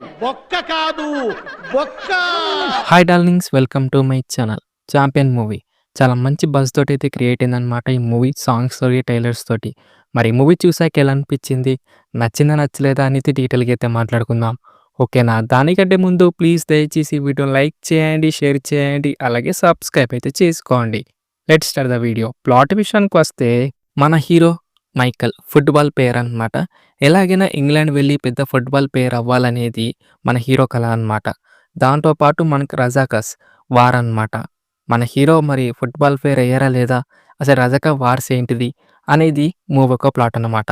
బొక్క కాదు బొక్క. Hi darlings, welcome to my channel. 'Champion' movie చాలా మంచి బజ్ తోటైతే క్రియేట్ అయిందనమాట. ఈ మూవీ సాంగ్స్ తోటి, ట్రైలర్స్ తోటి. మరి ఈ మూవీ చూసాక ఎలా అనిపించింది? నచ్చిందా, నచ్చలేదా అనేది డీటెయిల్‌గా అయితే మాట్లాడుకుందాం. ఓకేనా? దానికంటే ముందు ప్లీజ్ దయచేసి ఈ వీడియోని లైక్ చేయండి, షేర్ చేయండి, అలాగే సబ్స్క్రైబ్ అయితే చేసుకోండి. Let's start the video. Plot విషయానికొస్తే మన హీరో మైకల్ ఫుట్‌బాల్ ప్లేయర్ అనమాట. ఎలాగైనా ఇంగ్లాండ్ వెళ్ళి పెద్ద ఫుట్‌బాల్ ప్లేయర్ అవ్వాలనేది మన హీరో కల అనమాట. దాంతో పాటు మనకు రజాకర్స్ వార్ అనమాట. మన హీరో మరి ఫుట్‌బాల్ ప్లేయర్ అయ్యారా లేదా? అసలు రజాకా వార్స్ ఏంటిది? అనేది మూవీ యొక్క ప్లాట్ అన్నమాట.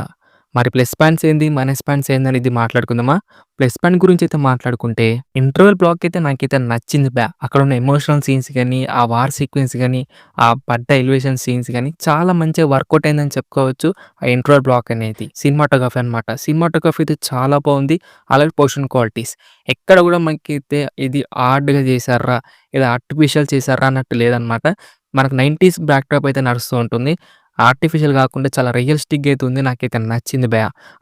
మరి ప్లస్ పాయింట్స్ ఏంది? మైనస్ పాయింట్స్ ఏందనేది మాట్లాడుకుందామా? ప్లస్ పాయింట్ గురించి అయితే మాట్లాడుకుంటే ఇంటర్వెల్ బ్లాక్ అయితే నాకైతే నచ్చింది అక్కడున్న ఎమోషనల్ సీన్స్ గానీ, ఆ వార్ సీక్వెన్స్ గానీ, ఆ పడ్డ ఎలివేషన్ సీన్స్ గానీ చాలా మంచిగా వర్కౌట్ అయిందని చెప్పుకోవచ్చు. ఆ ఇంటర్వెల్ బ్లాక్ అనేది. సినిమాటోగ్రఫీ అనమాట. సినిమాటోగ్రఫీ అయితే చాలా బావుంది. అలాగే పొజిషన్ క్వాలిటీస్. ఎక్కడ గూడా మనకైతే ఇది హార్డ్‌గా చేశార్రా, ఇది ఆర్టిఫిషియల్ చేశార్రా అన్నట్టు లేదనమాట. మనకు 90స్ బ్యాక్‌డ్రాప్ అయితే నడుస్తూ ఉంటుంది. ఆర్టిఫిషియల్ గాకుండా చాలా రియలిస్టిక్‌గా అయితే ఉంది. నాకైతే నచ్చింది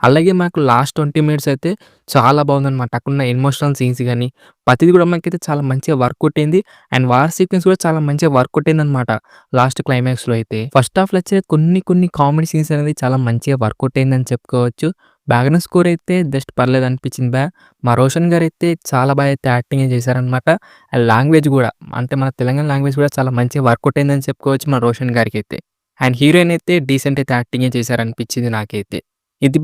అలాగే మనకు లాస్ట్ 20 మినిట్స్ అయితే చాలా బావుందనమాట. అక్కడున్న ఎమోషనల్ సీన్స్ గానీ, ప్రతిది గూడా మనకైతే చాలా మంచిగా వర్కౌట్ అయింది. అండ్ వార్ సీక్వెన్స్ కూడా చాలా మంచిగా వర్కౌట్ అయిందనమాట. లాస్ట్ క్లైమాక్స్‌లో అయితే. ఫస్ట్ హాఫ్‌లో వచ్చే కొన్ని కామెడీ సీన్స్ అనేది చాలా మంచిగా వర్కౌట్ అయిందని చెప్పుకోవచ్చు. బ్యాక్‌గ్రౌండ్ స్కోర్ అయితే జస్ట్ పర్లేదనిపించింది మా రోషన్ గారైతే చాలా అయితే యాక్టింగ్ చేశారనమాట. అండ్ లాంగ్వేజ్ గూడా అంటే మన తెలంగాణ లాంగ్వేజ్ గూడా చాలా మంచిగా వర్కౌట్ అయిందని చెప్పుకోవచ్చు మన రోషన్ గారికైతే. అండ్ హీరోయిన్ అయితే డీసెంట్ అయితే యాక్టింగే చేశారనిపించింది నాకైతే. ఇది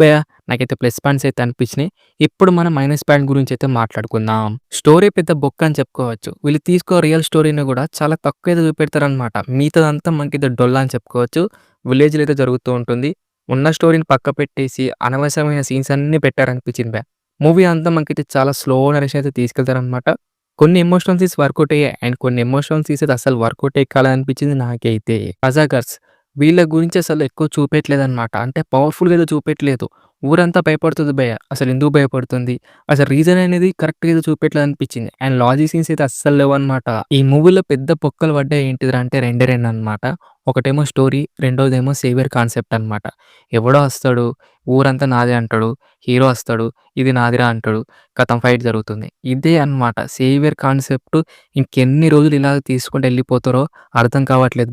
నాకైతే ప్లస్ పాయింట్స్ అయితే అనిపించినాయి. ఇప్పుడు మనం మైనస్ పాయింట్ గురించి అయితే మాట్లాడుకుందాం. స్టోరీ పెద్ద బొక్క అని చెప్పుకోవచ్చు. వీళ్ళు రియల్ స్టోరీని కూడా చాలా తక్కువ అయితే చూపెడతారనమాట. మిగతాదంతా మనకైతే డొల్ల అని చెప్పుకోవచ్చు. విలేజ్‌లో అయితే జరుగుతూ ఉంటుంది. ఉన్న స్టోరీని పక్క పెట్టేసి అనవసరమైన సీన్స్ అన్నీ పెట్టారనిపించింది మూవీ అంతా మనకైతే చాలా స్లో నరేషన్ అయితే తీసుకెళ్తారనమాట. కొన్ని ఎమోషనల్ సీన్స్ వర్కౌట్ అయ్యాయి. అండ్ కొన్ని ఎమోషనల్ సీన్స్ అయితే అసలు వర్కౌట్ కాలేదనిపించింది నాకైతే. రజాకర్స్ వీళ్ళ గురించి అసలు ఎక్కువ చూపెట్టలేదనమాట. అంటే పవర్‌ఫుల్‌గా ఏదో చూపెట్టలేదు. ఊరంతా భయపడుతుంది అసలు ఎందుకు భయపడుతుంది? అసలు రీజన్ అనేది కరెక్ట్‌గా ఏదో చూపెట్టలేదనిపించింది. అండ్ లాజిక్ సీన్స్ అయితే అస్సలు లేవనమాట. ఈ మూవీలో పెద్ద బొక్కలు పడ్డాయి ఏంటిదిరా అంటే రెండే అనమాట. ఒకటేమో స్టోరీ, రెండోదేమో సేవియర్ కాన్సెప్ట్ అనమాట. ఎవడో వస్తాడు, ఊరంతా నాదే అంటాడు. హీరో వస్తాడు, ఇది నాదిరా అంటాడు. ఖతం ఫైట్ జరుగుతుంది. ఇదే అనమాట సేవియర్ కాన్సెప్ట్. ఇంకెన్ని రోజులు ఇలా తీసుకుంటూ వెళ్ళిపోతారో అర్థం కావట్లేదు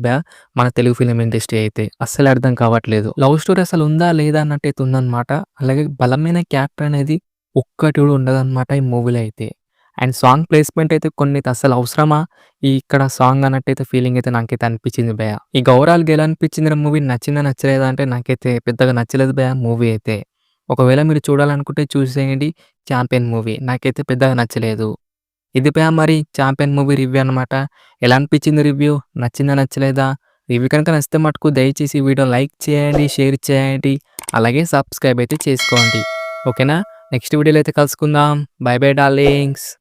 మన తెలుగు ఫిల్మ్ ఇండస్ట్రీ అయితే. అస్సలు అర్థం కావట్లేదు. లవ్ స్టోరీ అసలు ఉందా లేదా అన్నట్టయితే ఉందనమాట. అలాగే బలమైన క్యారెక్టర్ అనేది ఒక్కటి కూడా ఉండదనమాట ఈ మూవీలో అయితే. అండ్ సాంగ్ ప్లేస్‌మెంట్ అయితే కొన్ని అసలు అవసరమా? ఇక్కడ సాంగ్ అన్నట్టయితే ఫీలింగ్ అయితే నాకైతే అనిపించింది ఇక ఓవరాల్‌గా ఎలా అనిపించిందిరా మూవీ? నచ్చిందా, నచ్చలేదా అంటే నాకైతే పెద్దగా నచ్చలేదు మూవీ అయితే. ఒకవేళ మీరు చూడాలనుకుంటే చూసేయండి 'చాంపియన్' మూవీ. నాకైతే పెద్దగా నచ్చలేదు. ఇది మరి 'చాంపియన్' మూవీ రివ్యూ అనమాట. ఎలా అనిపించింది రివ్యూ? నచ్చిందా, నచ్చలేదా? రివ్యూ కనుక నచ్చితే మటుకు దయచేసి ఈ వీడియోని లైక్ చేయండి, షేర్ చేయండి, అలాగే సబ్స్క్రైబ్ అయితే చేసుకోండి. ఓకేనా? నెక్స్ట్ వీడియోలో అయితే కలుసుకుందాం. By by darlings.